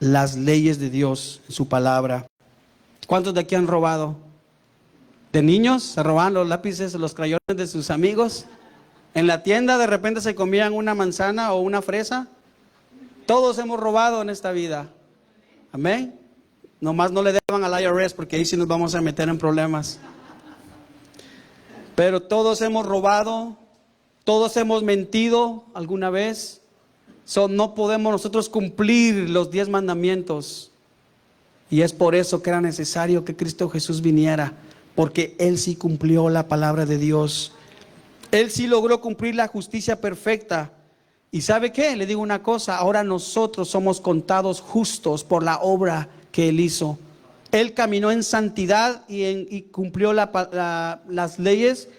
las leyes de Dios en su palabra. ¿Cuántos de aquí han robado? ¿De niños? ¿Se robaban los lápices, los crayones de sus amigos? ¿En la tienda de repente se comían una manzana o una fresa? Todos hemos robado en esta vida. Amén. Nomás no le deban al IRS, porque ahí sí nos vamos a meter en problemas. Pero todos hemos robado, todos hemos mentido alguna vez. No podemos nosotros cumplir los 10 mandamientos. Y es por eso que era necesario que Cristo Jesús viniera, porque Él sí cumplió la palabra de Dios. Él sí logró cumplir la justicia perfecta. ¿Y sabe qué? Le digo una cosa, ahora nosotros somos contados justos por la obra que Él hizo. Él caminó en santidad y cumplió las leyes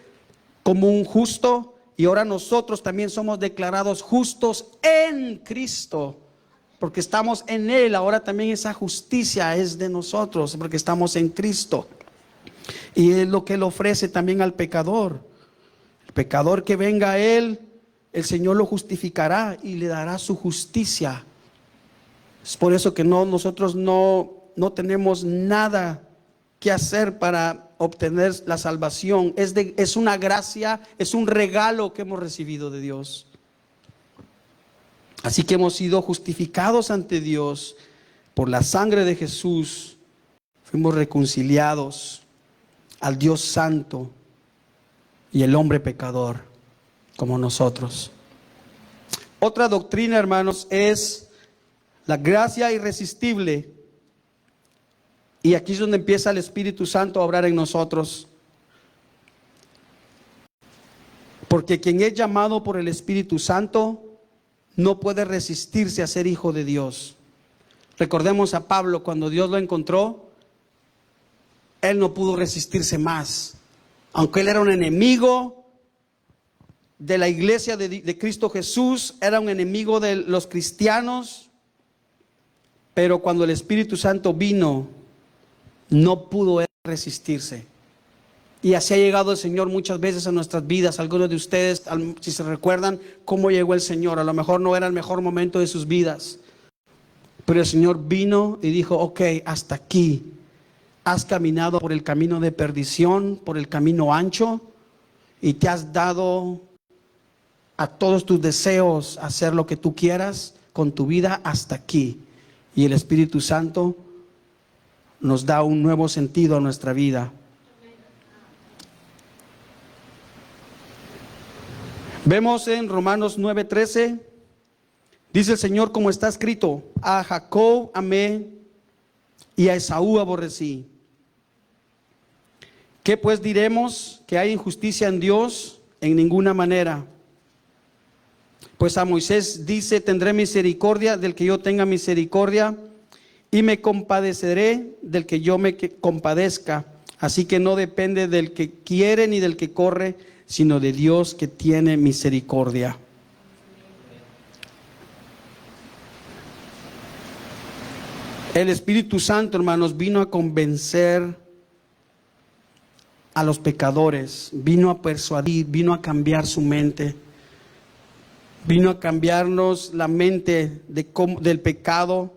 como un justo, y ahora nosotros también somos declarados justos en Cristo, porque estamos en Él. Ahora también esa justicia es de nosotros, porque estamos en Cristo. Y es lo que Él ofrece también al pecador. El pecador que venga a Él, el Señor lo justificará y le dará su justicia. Es por eso que nosotros no tenemos nada que hacer para obtener la salvación. Es una gracia, es un regalo que hemos recibido de Dios. Así que hemos sido justificados ante Dios por la sangre de Jesús. Fuimos reconciliados al Dios Santo y el hombre pecador como nosotros. Otra doctrina, hermanos, es la gracia irresistible. Y aquí es donde empieza el Espíritu Santo a obrar en nosotros. Porque quien es llamado por el Espíritu Santo no puede resistirse a ser hijo de Dios. Recordemos a Pablo, cuando Dios lo encontró, él no pudo resistirse más. Aunque él era un enemigo de la iglesia de Cristo Jesús, era un enemigo de los cristianos, pero cuando el Espíritu Santo vino, no pudo él resistirse. Y así ha llegado el Señor muchas veces a nuestras vidas. Algunos de ustedes, si se recuerdan cómo llegó el Señor, a lo mejor no era el mejor momento de sus vidas, pero el Señor vino y dijo: ok, hasta aquí. Has caminado por el camino de perdición, por el camino ancho, y te has dado a todos tus deseos hacer lo que tú quieras con tu vida hasta aquí. Y el Espíritu Santo nos da un nuevo sentido a nuestra vida. Vemos en Romanos 9:13, dice el Señor, como está escrito: a Jacob amé y a Esaú aborrecí. ¿Qué pues diremos? ¿Que hay injusticia en Dios? En ninguna manera. Pues a Moisés dice: tendré misericordia del que yo tenga misericordia, y me compadeceré del que yo me compadezca. Así que no depende del que quiere ni del que corre, sino de Dios que tiene misericordia. El Espíritu Santo, hermanos, vino a convencer a los pecadores, vino a persuadir, vino a cambiar su mente, vino a cambiarnos la mente del pecado,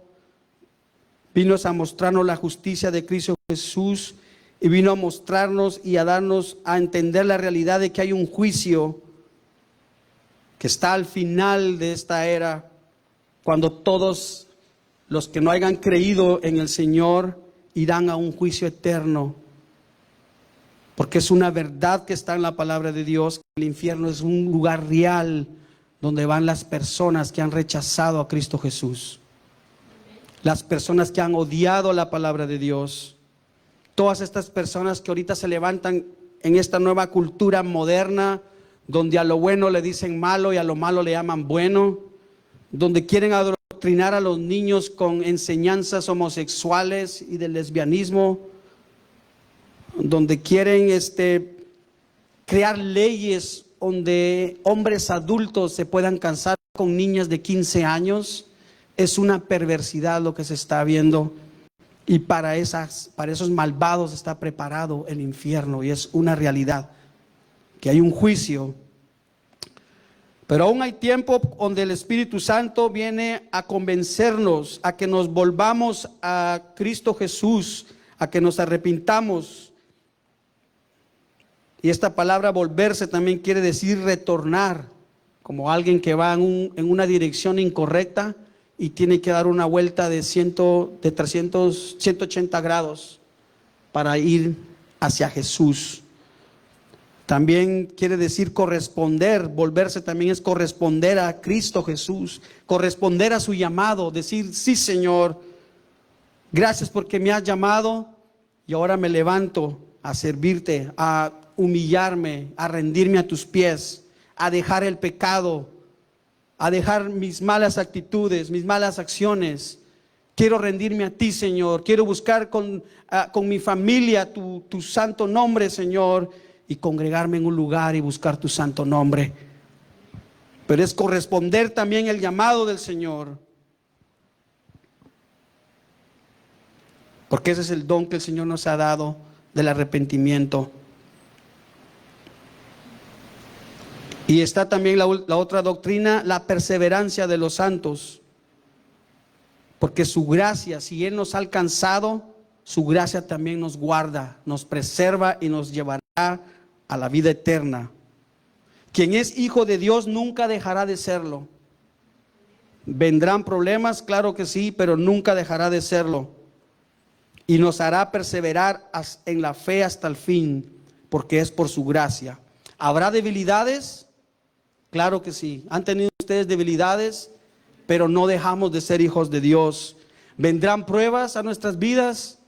vino a mostrarnos la justicia de Cristo Jesús, y vino a mostrarnos y a darnos a entender la realidad de que hay un juicio que está al final de esta era, cuando todos los que no hayan creído en el Señor irán a un juicio eterno. Porque es una verdad que está en la palabra de Dios. El infierno es un lugar real donde van las personas que han rechazado a Cristo Jesús. Las personas que han odiado la palabra de Dios. Todas estas personas que ahorita se levantan en esta nueva cultura moderna, donde a lo bueno le dicen malo y a lo malo le llaman bueno, donde quieren adoctrinar a los niños con enseñanzas homosexuales y del lesbianismo, donde quieren crear leyes donde hombres adultos se puedan casar con niñas de 15 años, Es una perversidad lo que se está viendo. Y para esos malvados está preparado el infierno. Y es una realidad, que hay un juicio. Pero aún hay tiempo donde el Espíritu Santo viene a convencernos, a que nos volvamos a Cristo Jesús, a que nos arrepintamos. Y esta palabra volverse también quiere decir retornar, como alguien que va en una dirección incorrecta y tiene que dar una vuelta de 180 grados para ir hacia Jesús. También quiere decir corresponder. Volverse también es corresponder a Cristo Jesús, corresponder a su llamado, decir: sí, Señor, gracias porque me has llamado y ahora me levanto a servirte, a humillarme, a rendirme a tus pies, a dejar el pecado, a dejar mis malas actitudes, mis malas acciones. Quiero rendirme a ti, Señor. Quiero buscar con mi familia tu santo nombre, Señor, y congregarme en un lugar y buscar tu santo nombre. Pero es corresponder también el llamado del Señor, porque ese es el don que el Señor nos ha dado del arrepentimiento. Y está también la otra doctrina, la perseverancia de los santos. Porque su gracia, si Él nos ha alcanzado, su gracia también nos guarda, nos preserva y nos llevará a la vida eterna. Quien es hijo de Dios nunca dejará de serlo. Vendrán problemas, claro que sí, pero nunca dejará de serlo. Y nos hará perseverar en la fe hasta el fin, porque es por su gracia. ¿Habrá debilidades? Claro que sí. ¿Han tenido ustedes debilidades? Pero no dejamos de ser hijos de Dios. ¿Vendrán pruebas a nuestras vidas?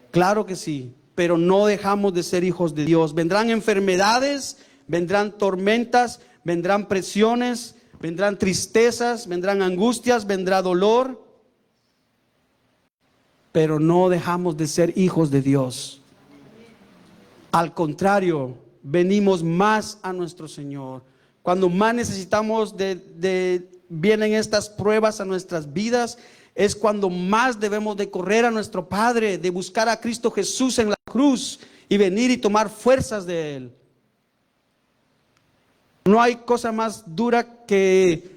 Claro que sí, pero no dejamos de ser hijos de Dios. Vendrán enfermedades, vendrán tormentas, vendrán presiones, vendrán tristezas, vendrán angustias, vendrá dolor, pero no dejamos de ser hijos de Dios. Al contrario, venimos más a nuestro Señor. Cuando más necesitamos vienen estas pruebas a nuestras vidas, es cuando más debemos de correr a nuestro Padre, de buscar a Cristo Jesús en la cruz y venir y tomar fuerzas de Él. No hay cosa más dura que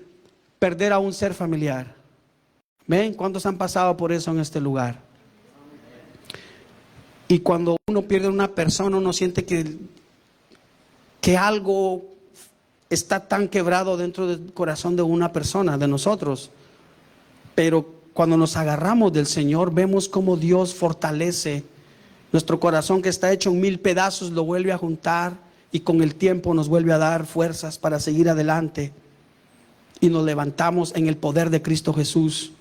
perder a un ser familiar. ¿Ven? ¿Cuántos han pasado por eso en este lugar? Y cuando uno pierde a una persona, uno siente que algo está tan quebrado dentro del corazón de una persona, de nosotros. Pero cuando nos agarramos del Señor, vemos cómo Dios fortalece nuestro corazón, que está hecho en 1000 pedazos, lo vuelve a juntar y con el tiempo nos vuelve a dar fuerzas para seguir adelante. Y nos levantamos en el poder de Cristo Jesús.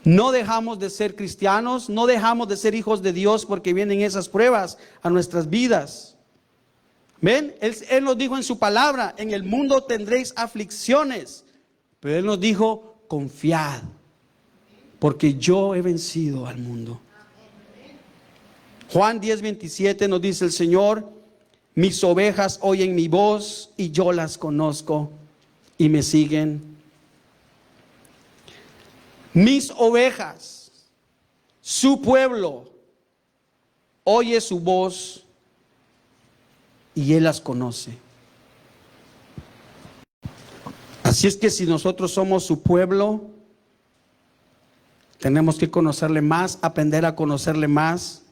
No dejamos de ser cristianos, no dejamos de ser hijos de Dios porque vienen esas pruebas a nuestras vidas. ¿Ven? Él nos dijo en su palabra: en el mundo tendréis aflicciones, pero Él nos dijo: confiad, porque yo he vencido al mundo. Juan 10:27 nos dice el Señor: mis ovejas oyen mi voz y yo las conozco y me siguen. Mis ovejas, su pueblo, oye su voz y Él las conoce. Así es que si nosotros somos su pueblo, tenemos que conocerle más, aprender a conocerle más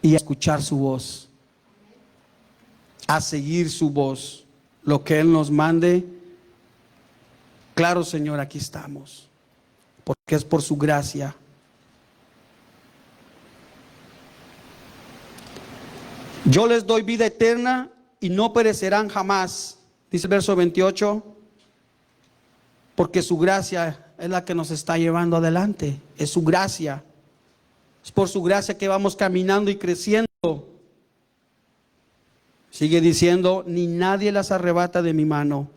y a escuchar su voz, a seguir su voz, lo que Él nos mande. Claro, Señor, aquí estamos, porque es por su gracia. Yo les doy vida eterna y no perecerán jamás, dice el verso 28, porque su gracia es la que nos está llevando adelante. Es su gracia. Es por su gracia que vamos caminando y creciendo. Sigue diciendo: ni nadie las arrebata de mi mano.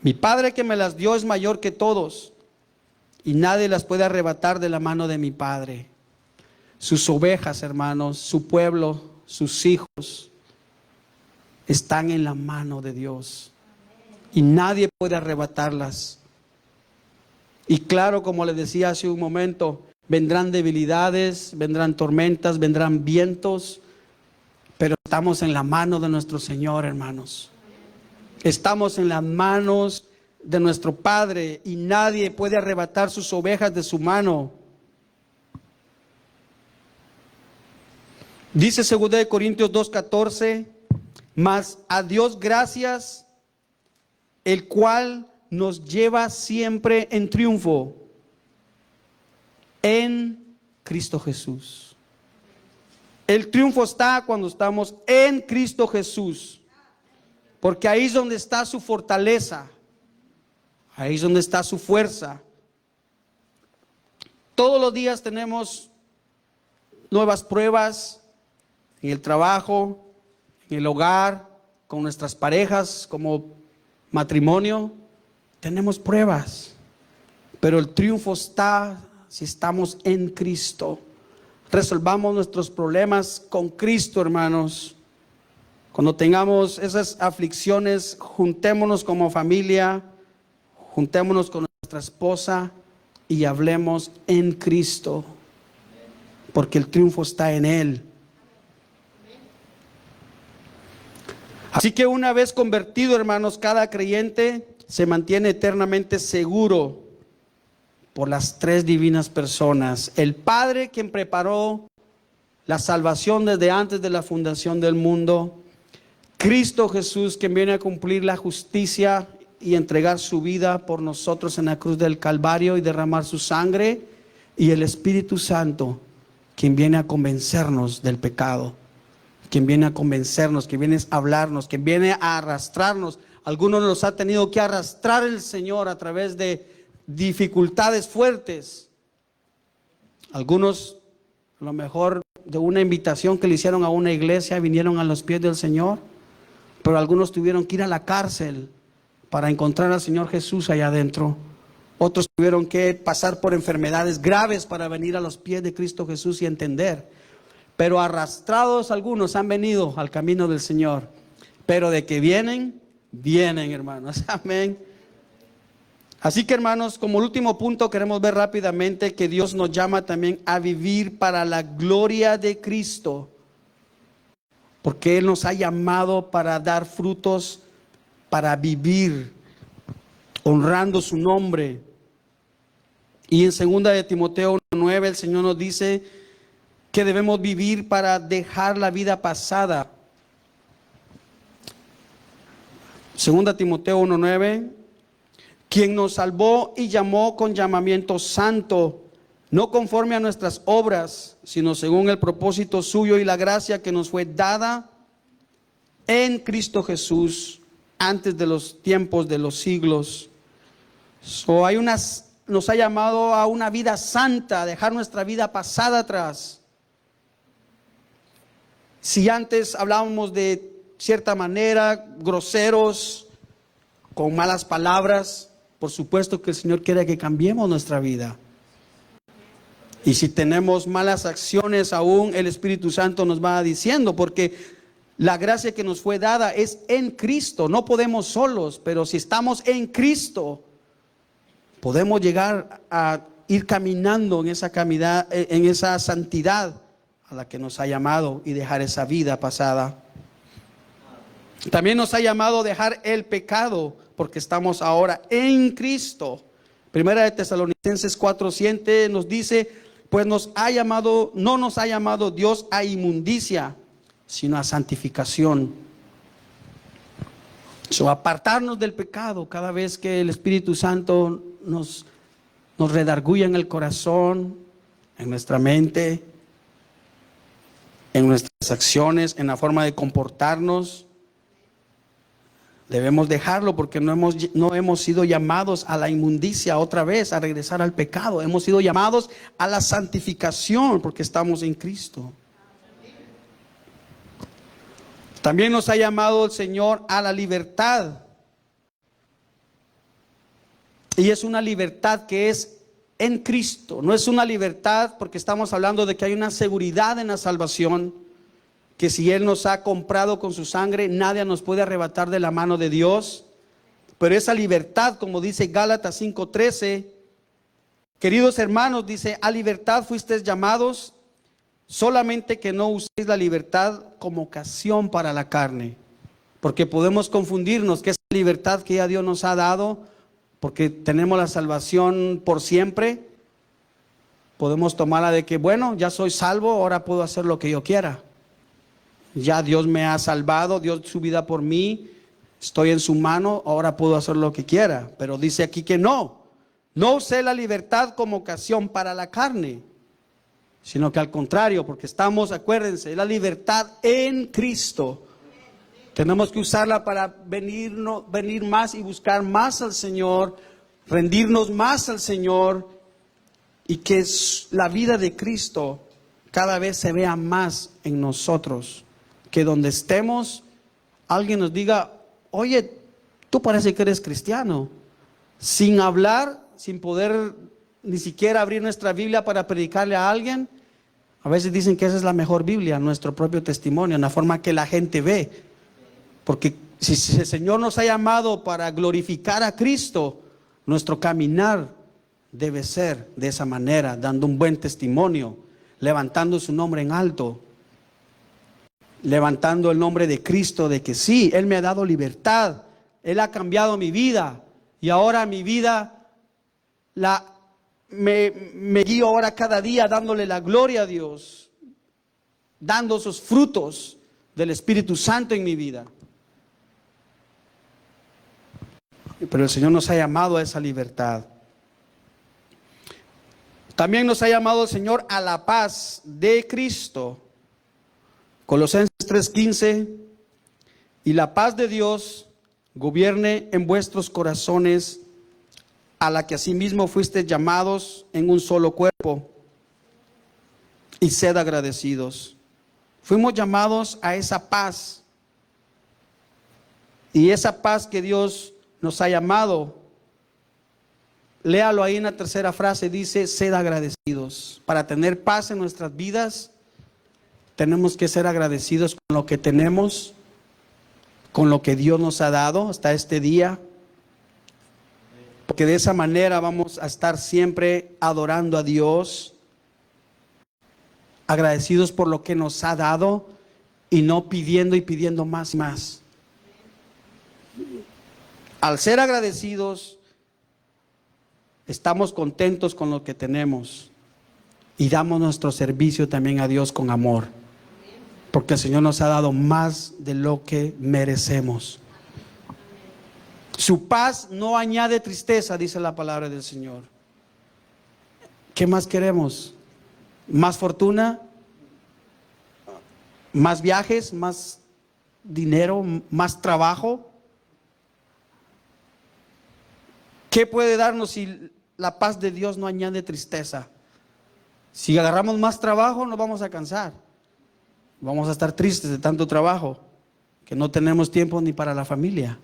Mi Padre que me las dio es mayor que todos, y nadie las puede arrebatar de la mano de mi Padre. Sus ovejas, hermanos, su pueblo, sus hijos, están en la mano de Dios. Y nadie puede arrebatarlas. Y claro, como les decía hace un momento, vendrán debilidades, vendrán tormentas, vendrán vientos, pero estamos en la mano de nuestro Señor, hermanos. Estamos en las manos de nuestro Padre y nadie puede arrebatar sus ovejas de su mano. Dice 2 Corintios 2:14, mas a Dios gracias, el cual nos lleva siempre en triunfo en Cristo Jesús. El triunfo está cuando estamos en Cristo Jesús, porque ahí es donde está su fortaleza, ahí es donde está su fuerza. Todos los días tenemos nuevas pruebas en el trabajo, en el hogar, con nuestras parejas, como matrimonio. Tenemos pruebas, pero el triunfo está si estamos en Cristo. Resolvamos nuestros problemas con Cristo, hermanos. Cuando tengamos esas aflicciones, juntémonos como familia, juntémonos con nuestra esposa y hablemos en Cristo, porque el triunfo está en Él. Así que una vez convertido, hermanos, cada creyente se mantiene eternamente seguro por las tres divinas personas. El Padre, quien preparó la salvación desde antes de la fundación del mundo. Cristo Jesús, quien viene a cumplir la justicia y entregar su vida por nosotros en la cruz del Calvario y derramar su sangre. Y el Espíritu Santo, quien viene a convencernos del pecado, quien viene a convencernos, quien viene a hablarnos, quien viene a arrastrarnos. Algunos nos ha tenido que arrastrar el Señor a través de dificultades fuertes. Algunos, a lo mejor de una invitación que le hicieron a una iglesia, vinieron a los pies del Señor, pero algunos tuvieron que ir a la cárcel para encontrar al Señor Jesús allá adentro. Otros tuvieron que pasar por enfermedades graves para venir a los pies de Cristo Jesús y entender. Pero arrastrados algunos han venido al camino del Señor. Pero de que vienen, vienen, hermanos. Amén. Así que, hermanos, como último punto queremos ver rápidamente que Dios nos llama también a vivir para la gloria de Cristo, porque Él nos ha llamado para dar frutos, para vivir honrando su nombre. Y en 2 de Timoteo 1:9 el Señor nos dice que debemos vivir para dejar la vida pasada. 2 Timoteo 1:9, quien nos salvó y llamó con llamamiento santo, no conforme a nuestras obras, sino según el propósito suyo y la gracia que nos fue dada en Cristo Jesús antes de los tiempos de los siglos. Nos ha llamado a una vida santa, a dejar nuestra vida pasada atrás. Si antes hablábamos de cierta manera, groseros, con malas palabras, por supuesto que el Señor quiere que cambiemos nuestra vida. Y si tenemos malas acciones aún, el Espíritu Santo nos va diciendo, porque la gracia que nos fue dada es en Cristo. No podemos solos, pero si estamos en Cristo, podemos llegar a ir caminando en esa santidad a la que nos ha llamado y dejar esa vida pasada. También nos ha llamado a dejar el pecado, porque estamos ahora en Cristo. Primera de Tesalonicenses 4:7 nos dice, pues no nos ha llamado Dios a inmundicia, sino a santificación. Apartarnos del pecado cada vez que el Espíritu Santo nos redarguye en el corazón, en nuestra mente, en nuestras acciones, en la forma de comportarnos. Debemos dejarlo porque no hemos sido llamados a la inmundicia otra vez, a regresar al pecado. Hemos sido llamados a la santificación porque estamos en Cristo. También nos ha llamado el Señor a la libertad. Y es una libertad que es en Cristo. No es una libertad porque estamos hablando de que hay una seguridad en la salvación, que si Él nos ha comprado con su sangre, nadie nos puede arrebatar de la mano de Dios. Pero esa libertad, como dice Gálatas 5:13, Queridos hermanos, dice, a libertad fuisteis llamados, solamente que no uséis la libertad como ocasión para la carne. Porque podemos confundirnos que esa libertad que ya Dios nos ha dado, porque tenemos la salvación por siempre, podemos tomarla de que, bueno, ya soy salvo, ahora puedo hacer lo que yo quiera. Ya Dios me ha salvado, dio su vida por mí, estoy en su mano, ahora puedo hacer lo que quiera. Pero dice aquí que no usé la libertad como ocasión para la carne, sino que al contrario, porque estamos, acuérdense, la libertad en Cristo. Tenemos que usarla para venir más y buscar más al Señor, rendirnos más al Señor, y que la vida de Cristo cada vez se vea más en nosotros. Que donde estemos, alguien nos diga, oye, tú parece que eres cristiano. Sin hablar, sin poder ni siquiera abrir nuestra Biblia para predicarle a alguien. A veces dicen que esa es la mejor Biblia, nuestro propio testimonio, en la forma que la gente ve. Porque si el Señor nos ha llamado para glorificar a Cristo, nuestro caminar debe ser de esa manera, dando un buen testimonio, levantando su nombre en alto, levantando el nombre de Cristo, de que sí, Él me ha dado libertad, Él ha cambiado mi vida, y ahora mi vida me guío ahora cada día dándole la gloria a Dios, dando esos frutos del Espíritu Santo en mi vida. Pero el Señor nos ha llamado a esa libertad. También nos ha llamado el Señor a la paz de Cristo. Colosenses 3:15, y la paz de Dios gobierne en vuestros corazones, a la que asimismo fuisteis llamados en un solo cuerpo, y sed agradecidos. Fuimos llamados a esa paz, y esa paz que Dios nos ha llamado, léalo ahí en la tercera frase, dice, sed agradecidos. Para tener paz en nuestras vidas, tenemos que ser agradecidos con lo que tenemos, con lo que Dios nos ha dado hasta este día, porque de esa manera vamos a estar siempre adorando a Dios, agradecidos por lo que nos ha dado y no pidiendo y pidiendo más y más. Al ser agradecidos, estamos contentos con lo que tenemos y damos nuestro servicio también a Dios con amor, porque el Señor nos ha dado más de lo que merecemos. Su paz no añade tristeza, dice la palabra del Señor. ¿Qué más queremos? ¿Más fortuna? ¿Más viajes? ¿Más dinero? ¿Más trabajo? ¿Qué puede darnos si la paz de Dios no añade tristeza? Si agarramos más trabajo, nos vamos a cansar. Vamos a estar tristes de tanto trabajo, que no tenemos tiempo ni para la familia.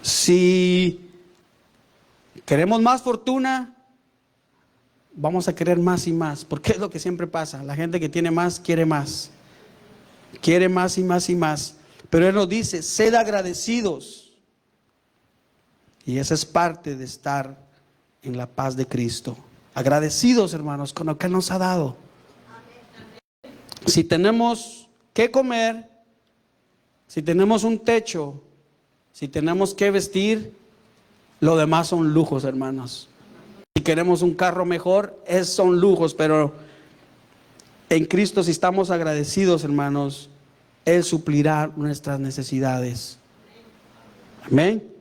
Si queremos más fortuna, vamos a querer más y más, porque es lo que siempre pasa. La gente que tiene más, quiere más y más y más. Pero Él nos dice, sed agradecidos. Y esa es parte de estar en la paz de Cristo. Agradecidos, hermanos, con lo que Él nos ha dado. Si tenemos que comer, si tenemos un techo, si tenemos que vestir, lo demás son lujos, hermanos. Si queremos un carro mejor, son lujos, pero en Cristo, si estamos agradecidos, hermanos, Él suplirá nuestras necesidades. Amén.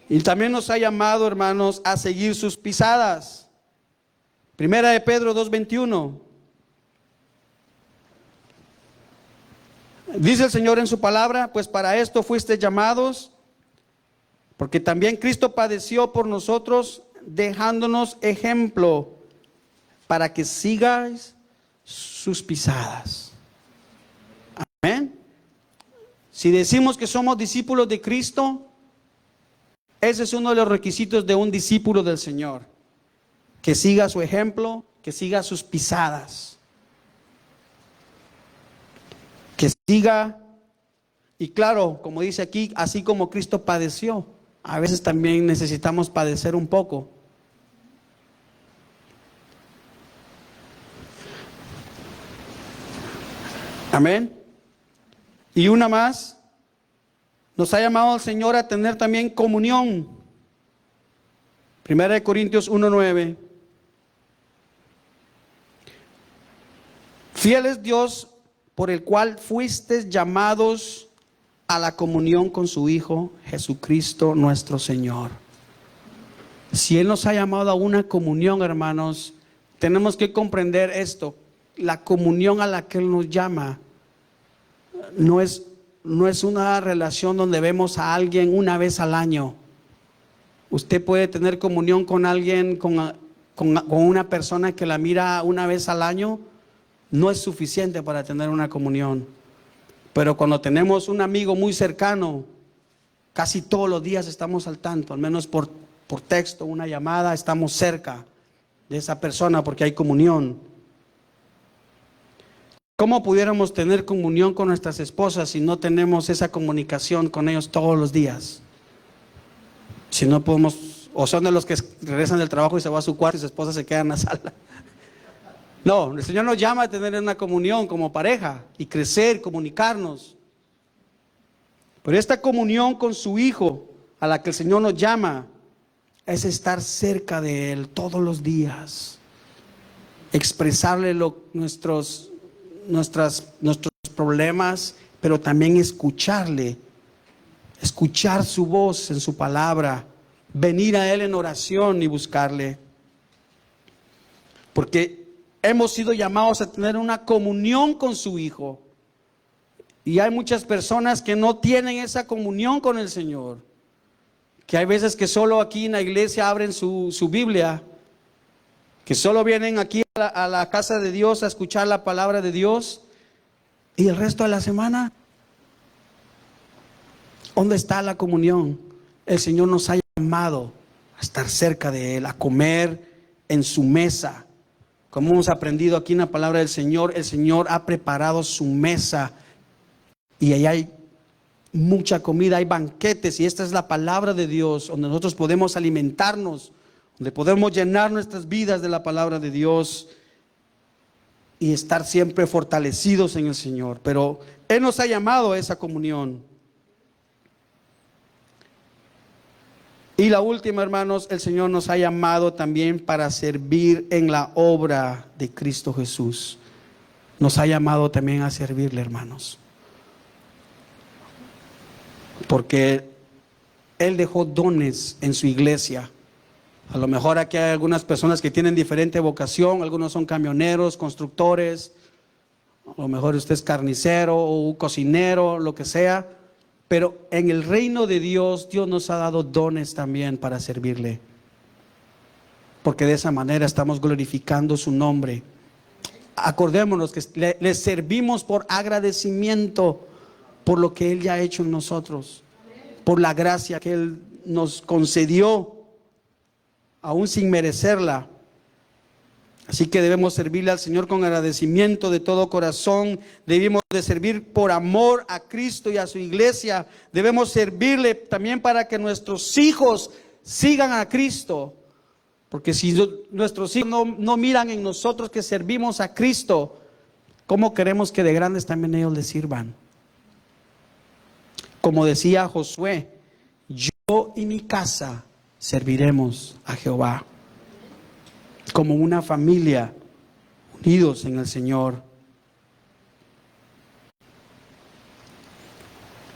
Y también nos ha llamado, hermanos, a seguir sus pisadas. Primera de Pedro 2:21. Dice el Señor en su palabra, pues para esto fuisteis llamados, porque también Cristo padeció por nosotros, dejándonos ejemplo para que sigáis sus pisadas. Amén. Si decimos que somos discípulos de Cristo, ese es uno de los requisitos de un discípulo del Señor, que siga su ejemplo, que siga sus pisadas, que siga, y claro, como dice aquí, así como Cristo padeció, a veces también necesitamos padecer un poco. Amén. Y una más, nos ha llamado el Señor a tener también comunión. 1 Corintios 1:9. Fiel es Dios por el cual fuisteis llamados a la comunión con su Hijo Jesucristo nuestro Señor. Si Él nos ha llamado a una comunión, hermanos, tenemos que comprender esto. La comunión a la que Él nos llama no es una relación donde vemos a alguien una vez al año. Usted puede tener comunión con alguien, con una persona que la mira una vez al año. No es suficiente para tener una comunión. Pero cuando tenemos un amigo muy cercano, casi todos los días estamos al tanto, al menos por texto, una llamada, estamos cerca de esa persona porque hay comunión. ¿Cómo pudiéramos tener comunión con nuestras esposas si no tenemos esa comunicación con ellos todos los días? Si no podemos, o son de los que regresan del trabajo y se va a su cuarto y su esposa se queda en la sala. No, el Señor nos llama a tener una comunión como pareja y crecer, comunicarnos. Pero esta comunión con su Hijo, a la que el Señor nos llama, es estar cerca de Él todos los días. Expresarle nuestros problemas, pero también escucharle. Escuchar su voz en su palabra. Venir a Él en oración y buscarle. Porque hemos sido llamados a tener una comunión con su Hijo. Y hay muchas personas que no tienen esa comunión con el Señor. Que hay veces que solo aquí en la iglesia abren su Biblia. Que solo vienen aquí a la casa de Dios a escuchar la palabra de Dios. Y el resto de la semana, ¿dónde está la comunión? El Señor nos ha llamado a estar cerca de Él, a comer en su mesa. Como hemos aprendido aquí en la palabra del Señor, el Señor ha preparado su mesa y ahí hay mucha comida, hay banquetes, y esta es la palabra de Dios, donde nosotros podemos alimentarnos, donde podemos llenar nuestras vidas de la palabra de Dios y estar siempre fortalecidos en el Señor. Pero Él nos ha llamado a esa comunión. Y la última, hermanos, el Señor nos ha llamado también para servir en la obra de Cristo Jesús. Nos ha llamado también a servirle, hermanos. Porque Él dejó dones en su iglesia. A lo mejor aquí hay algunas personas que tienen diferente vocación. Algunos son camioneros, constructores. A lo mejor usted es carnicero o cocinero, lo que sea. Pero en el reino de Dios, Dios nos ha dado dones también para servirle. Porque de esa manera estamos glorificando su nombre. Acordémonos que le servimos por agradecimiento por lo que Él ya ha hecho en nosotros. Por la gracia que Él nos concedió, aún sin merecerla. Así que debemos servirle al Señor con agradecimiento de todo corazón. Debemos de servir por amor a Cristo y a su iglesia. Debemos servirle también para que nuestros hijos sigan a Cristo. Porque si nuestros hijos no miran en nosotros que servimos a Cristo, ¿cómo queremos que de grandes también ellos le sirvan? Como decía Josué, yo y mi casa serviremos a Jehová. Como una familia, unidos en el Señor.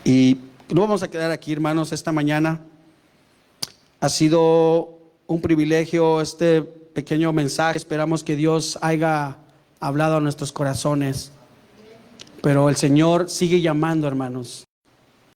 Y no vamos a quedar aquí, hermanos, esta mañana. Ha sido un privilegio este pequeño mensaje. Esperamos que Dios haya hablado a nuestros corazones. Pero el Señor sigue llamando, hermanos.